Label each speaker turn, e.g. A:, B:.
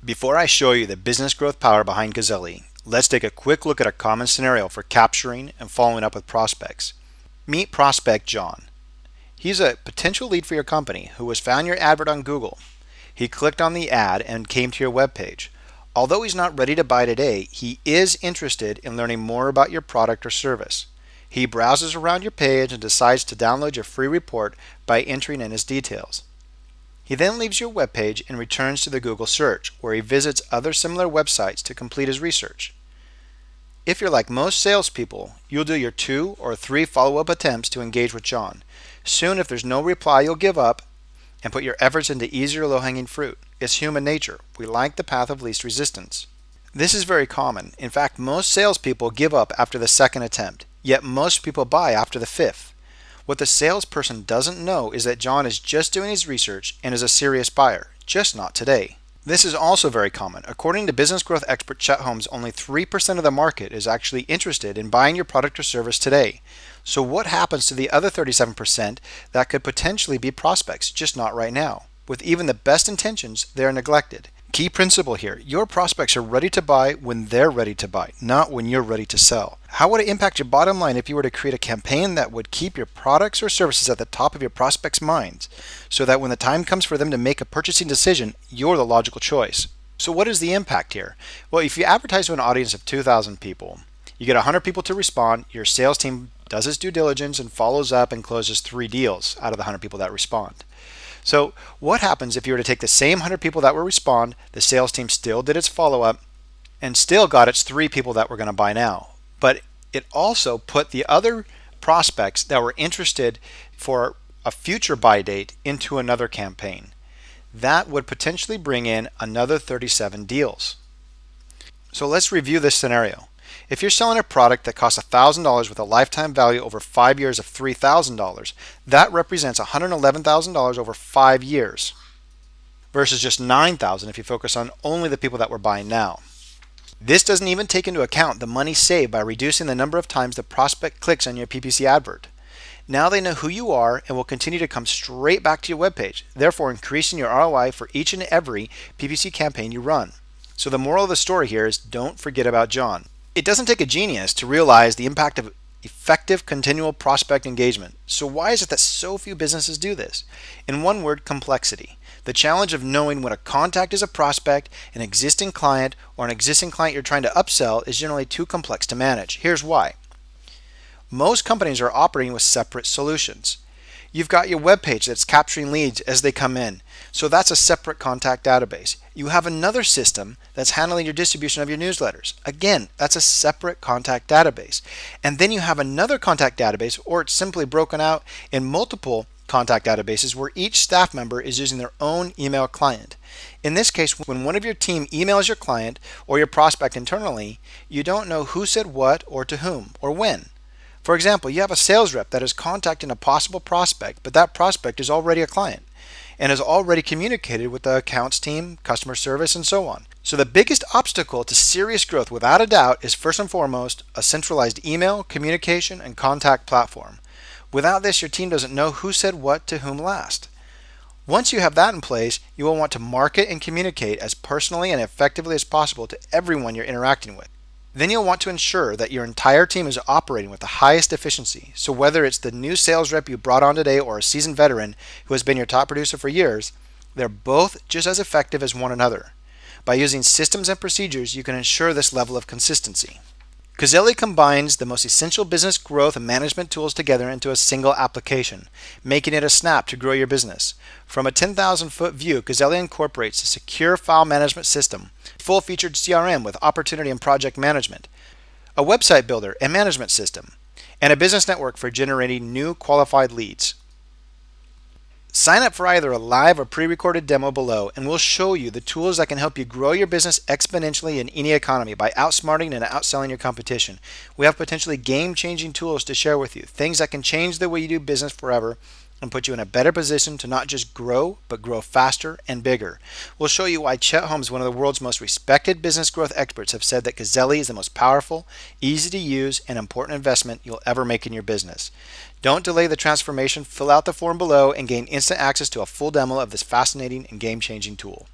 A: Before I show you the business growth power behind Kazeli, let's take a quick look at a common scenario for capturing and following up with prospects. Meet prospect John. He's a potential lead for your company who has found your advert on Google. He clicked on the ad and came to your webpage. Although he's not ready to buy today, he is interested in learning more about your product or service. He browses around your page and decides to download your free report by entering in his details. He then leaves your webpage and returns to the Google search, where he visits other similar websites to complete his research. If you're like most salespeople, you'll do your 2 or 3 follow-up attempts to engage with John. Soon, if there's no reply, you'll give up and put your efforts into easier low-hanging fruit. It's human nature. We like the path of least resistance. This is very common. In fact, most salespeople give up after the 2nd attempt, yet most people buy after the 5th. What the salesperson doesn't know is that John is just doing his research and is a serious buyer, just not today. This is also very common. According to business growth expert Chet Holmes, only 3% of the market is actually interested in buying your product or service today. So what happens to the other 37% that could potentially be prospects, just not right now? With even the best intentions, they are neglected. Key principle here, your prospects are ready to buy when they're ready to buy, not when you're ready to sell. How would it impact your bottom line if you were to create a campaign that would keep your products or services at the top of your prospects' minds, so that when the time comes for them to make a purchasing decision, you're the logical choice? So what is the impact here? Well, if you advertise to an audience of 2,000 people, you get 100 people to respond, your sales team does its due diligence and follows up and closes 3 deals out of the 100 people that respond. So what happens if you were to take the same 100 people that will respond, the sales team still did its follow-up, and still got its 3 people that were going to buy now? But it also put the other prospects that were interested for a future buy date into another campaign. That would potentially bring in another 37 deals. So let's review this scenario. If you're selling a product that costs $1,000 with a lifetime value over 5 years of $3,000, that represents $111,000 over 5 years versus just $9,000 if you focus on only the people that were buying now. This doesn't even take into account the money saved by reducing the number of times the prospect clicks on your PPC advert. Now they know who you are and will continue to come straight back to your webpage, therefore increasing your ROI for each and every PPC campaign you run. So the moral of the story here is don't forget about John. It doesn't take a genius to realize the impact of effective continual prospect engagement. So why is it that so few businesses do this? In one word, complexity. The challenge of knowing when a contact is a prospect, an existing client, or an existing client you're trying to upsell is generally too complex to manage. Here's why. Most companies are operating with separate solutions. You've got your webpage that's capturing leads as they come in. So that's a separate contact database. You have another system that's handling your distribution of your newsletters. Again, that's a separate contact database. And then you have another contact database, or it's simply broken out in multiple contact databases where each staff member is using their own email client. In this case, when one of your team emails your client or your prospect internally, you don't know who said what or to whom or when. For example, you have a sales rep that is contacting a possible prospect, but that prospect is already a client and has already communicated with the accounts team, customer service, and so on. So the biggest obstacle to serious growth, without a doubt, is first and foremost a centralized email, communication, and contact platform. Without this, your team doesn't know who said what to whom last. Once you have that in place, you will want to market and communicate as personally and effectively as possible to everyone you're interacting with. Then you'll want to ensure that your entire team is operating with the highest efficiency. So whether it's the new sales rep you brought on today or a seasoned veteran who has been your top producer for years, they're both just as effective as one another. By using systems and procedures, you can ensure this level of consistency. Kazeli combines the most essential business growth and management tools together into a single application, making it a snap to grow your business. From a 10,000-foot view, Kazeli incorporates a secure file management system, full-featured CRM with opportunity and project management, a website builder and management system, and a business network for generating new qualified leads. Sign up for either a live or pre-recorded demo below and we'll show you the tools that can help you grow your business exponentially in any economy by outsmarting and outselling your competition. We have potentially game-changing tools to share with you, things that can change the way you do business forever and put you in a better position to not just grow, but grow faster and bigger. We'll show you why Chet Holmes, one of the world's most respected business growth experts, have said that Kazeli is the most powerful, easy to use, and important investment you'll ever make in your business. Don't delay the transformation. Fill out the form below and gain instant access to a full demo of this fascinating and game-changing tool.